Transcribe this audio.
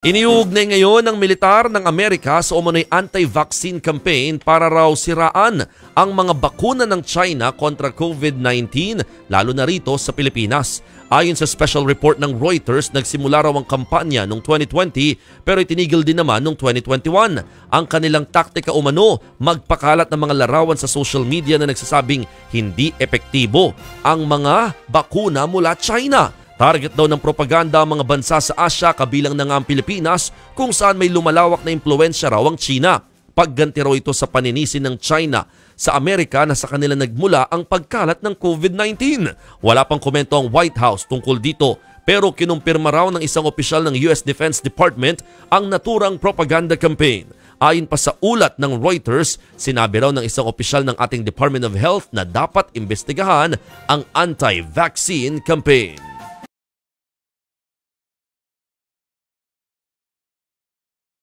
Iniuugnay ngayon ng militar ng Amerika sa umano'y anti-vaccine campaign para raw siraan ang mga bakuna ng China kontra COVID-19, lalo na rito sa Pilipinas. Ayon sa special report ng Reuters, nagsimula raw ang kampanya noong 2020 pero itinigil din naman noong 2021. Ang kanilang taktika umano, magpakalat ng mga larawan sa social media na nagsasabing hindi epektibo ang mga bakuna mula China. Target daw ng propaganda ang mga bansa sa Asia kabilang na nga ang Pilipinas kung saan may lumalawak na impluensya raw ang China. Pagganti raw ito sa paninisin ng China sa Amerika na sa kanila nagmula ang pagkalat ng COVID-19. Wala pang komento ang White House tungkol dito pero kinumpirma raw ng isang opisyal ng US Defense Department ang naturang propaganda campaign. Ayon pa sa ulat ng Reuters, sinabi raw ng isang opisyal ng ating Department of Health na dapat imbestigahan ang anti-vaccine campaign.